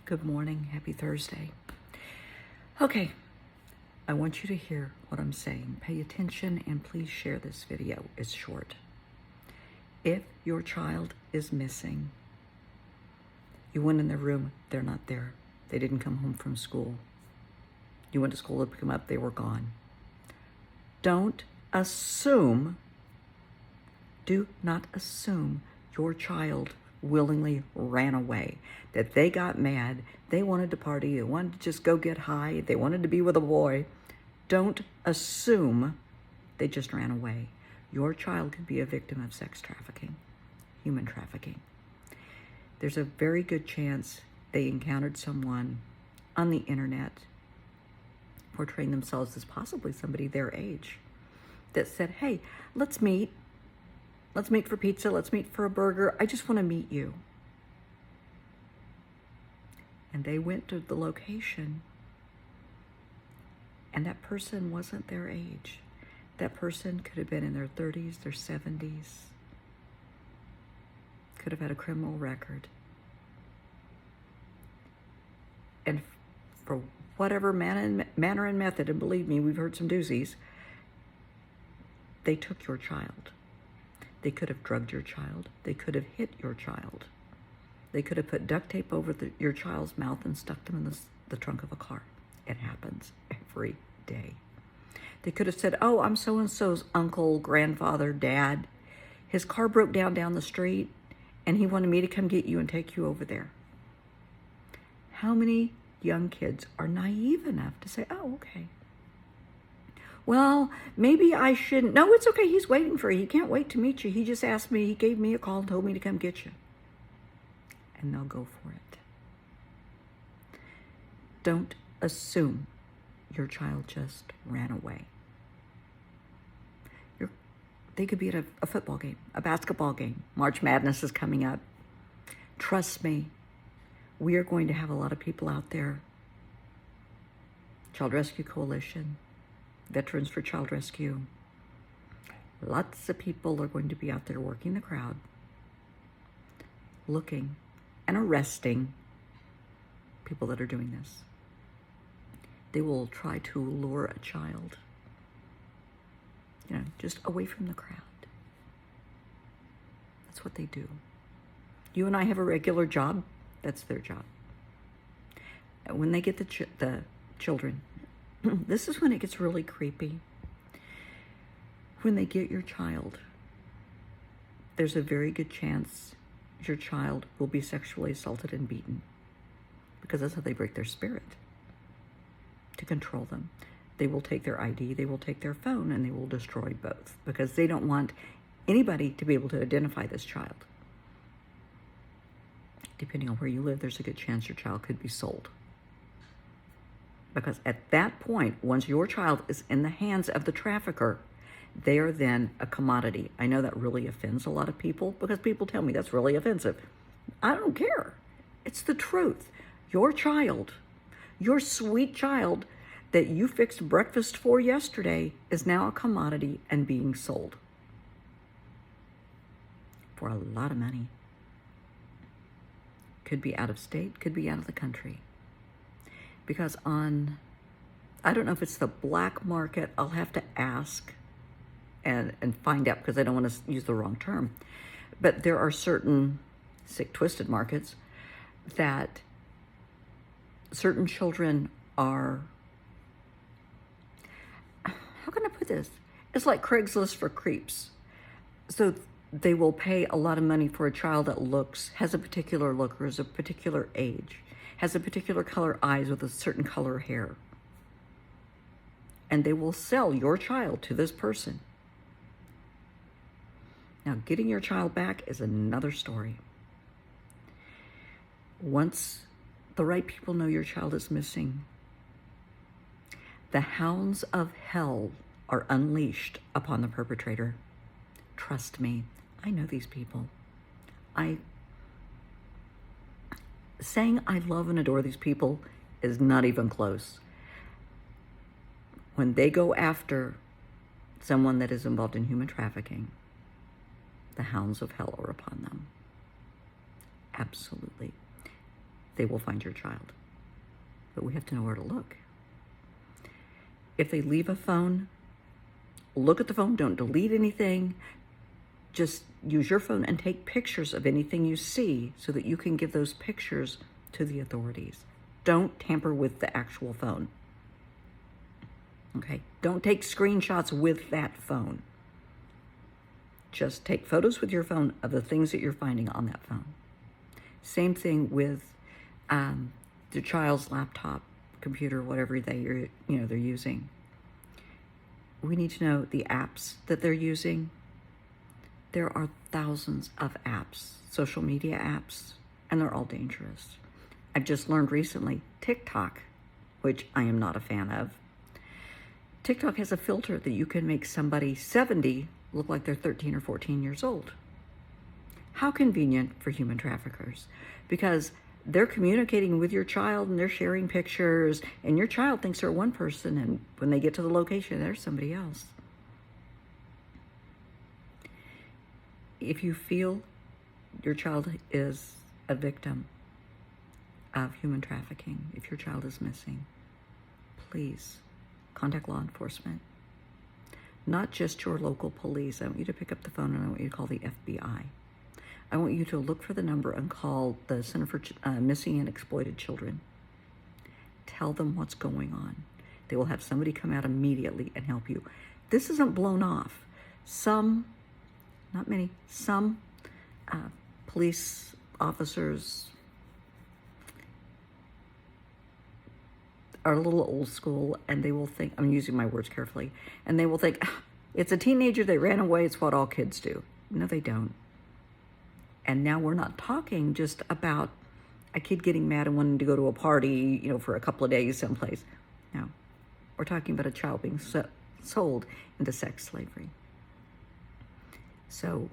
Good morning. Happy Thursday. Okay, I want you to hear what I'm saying. Pay attention and please share this video. It's short. If your child is missing, you went in their room, they're not there. They didn't come home from school. You went to school to pick them up, they were gone. Don't assume, do not assume your child willingly ran away, that they got mad, they wanted to party, they wanted to just go get high, they wanted to be with a boy. Don't assume they just ran away. Your child could be a victim of sex trafficking, human trafficking. There's a very good chance they encountered someone on the internet portraying themselves as possibly somebody their age that said, hey, let's meet for pizza, let's meet for a burger, I just want to meet you. And they went to the location, and that person wasn't their age. That person could have been in their 30s, their 70s, could have had a criminal record. And for whatever manner and method, and believe me, we've heard some doozies, they took your child. They could have drugged your child. They could have hit your child. They could have put duct tape over your child's mouth and stuck them in the trunk of a car. It happens every day. They could have said, oh, I'm so-and-so's uncle, grandfather, dad. His car broke down the street, and he wanted me to come get you and take you over there. How many young kids are naive enough to say, oh, okay. Well, maybe I shouldn't. No, it's okay. He's waiting for you. He can't wait to meet you. He just asked me, he gave me a call and told me to come get you. And they'll go for it. Don't assume your child just ran away. They could be at a football game, a basketball game. March Madness is coming up. Trust me, we are going to have a lot of people out there. Child Rescue Coalition, Veterans for Child Rescue. Lots of people are going to be out there working the crowd, looking and arresting people that are doing this. They will try to lure a child, just away from the crowd. That's what they do. You and I have a regular job. That's their job. When they get the children, this is when it gets really creepy. When they get your child, there's a very good chance your child will be sexually assaulted and beaten, because that's how they break their spirit, to control them. They will take their ID, they will take their phone, and they will destroy both, because they don't want anybody to be able to identify this child. Depending on where you live, there's a good chance your child could be sold. Because at that point, once your child is in the hands of the trafficker, they are then a commodity. I know that really offends a lot of people, because people tell me that's really offensive. I don't care. It's the truth. Your child, your sweet child that you fixed breakfast for yesterday, is now a commodity and being sold for a lot of money. Could be out of state, could be out of the country. Because I don't know if it's the black market, I'll have to ask and find out, because I don't want to use the wrong term. But there are certain sick, twisted markets that certain children are, how can I put this? It's like Craigslist for creeps. So they will pay a lot of money for a child that has a particular look, or is a particular age, has a particular color eyes with a certain color hair. And they will sell your child to this person. Now, getting your child back is another story. Once the right people know your child is missing, the hounds of hell are unleashed upon the perpetrator. Trust me, I know these people. Saying I love and adore these people is not even close. When they go after someone that is involved in human trafficking, the hounds of hell are upon them. Absolutely. they will find your child. But we have to know where to look. If they leave a phone, look at the phone. Don't delete anything. Just use your phone and take pictures of anything you see so that you can give those pictures to the authorities. Don't tamper with the actual phone. Okay? Don't take screenshots with that phone. Just take photos with your phone of the things that you're finding on that phone. Same thing with the child's laptop, computer, whatever they're using. We need to know the apps that they're using. There are thousands of apps, social media apps, and they're all dangerous. I've just learned recently TikTok, which I am not a fan of. TikTok has a filter that you can make somebody 70 look like they're 13 or 14 years old. How convenient for human traffickers, because they're communicating with your child and they're sharing pictures, and your child thinks they're one person, and when they get to the location, there's somebody else. If you feel your child is a victim of human trafficking, if your child is missing, please contact law enforcement. Not just your local police. I want you to pick up the phone and I want you to call the FBI. I want you to look for the number and call the Center for Missing and Exploited Children. Tell them what's going on. They will have somebody come out immediately and help you. This isn't blown off. Some, not many, some police officers are a little old school, and they will think, I'm using my words carefully, and they will think, it's a teenager, they ran away, it's what all kids do. No, they don't. And now we're not talking just about a kid getting mad and wanting to go to a party, for a couple of days someplace. No, we're talking about a child being sold into sex slavery. So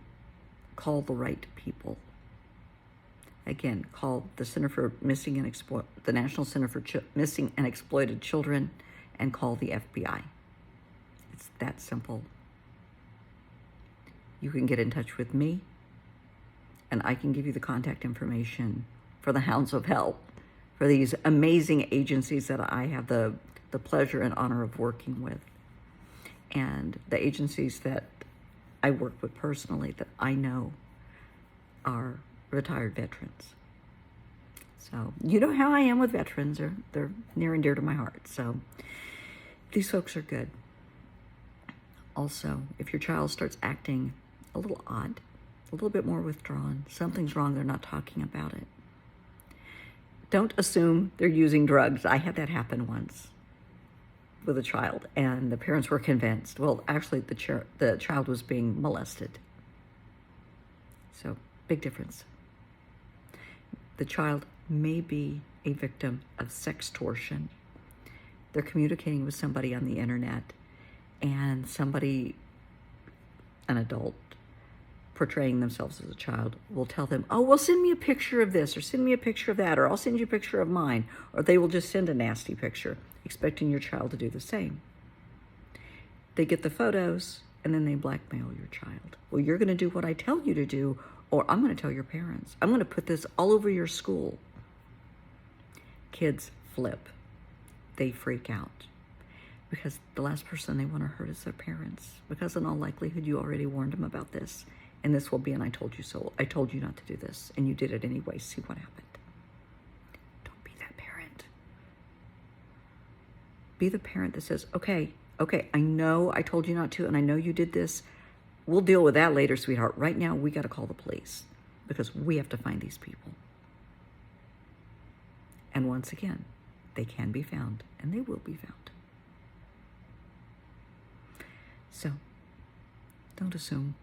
call the right people. Again, call the Center for Missing and the National Center for Missing and Exploited Children, and call the FBI. It's that simple. You can get in touch with me, and I can give you the contact information for the Hounds of Help, for these amazing agencies that I have the pleasure and honor of working with, and the agencies that I work with personally that I know are retired veterans. So you know how I am with veterans. They're near and dear to my heart. So these folks are good. Also, if your child starts acting a little odd, a little bit more withdrawn, something's wrong, they're not talking about it. Don't assume they're using drugs. I had that happen once with a child, and the parents were convinced. Well, actually, the child was being molested. So, big difference. The child may be a victim of sextortion. They're communicating with somebody on the internet, and somebody, an adult, portraying themselves as a child, will tell them, oh, well, send me a picture of this, or send me a picture of that, or I'll send you a picture of mine. Or they will just send a nasty picture, expecting your child to do the same. They get the photos, and then they blackmail your child. Well, you're going to do what I tell you to do, or I'm going to tell your parents. I'm going to put this all over your school. Kids flip. They freak out. Because the last person they want to hurt is their parents. Because in all likelihood, you already warned them about this. And this will be an I told you so. I told you not to do this. And you did it anyway. See what happened. Don't be that parent. Be the parent that says, okay, I know I told you not to, and I know you did this. We'll deal with that later, sweetheart. Right now, we got to call the police because we have to find these people. And once again, they can be found, and they will be found. So, don't assume.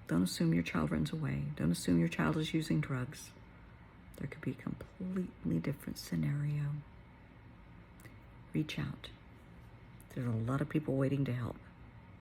Don't assume your child runs away. Don't assume your child is using drugs. There could be a completely different scenario. Reach out. There's a lot of people waiting to help.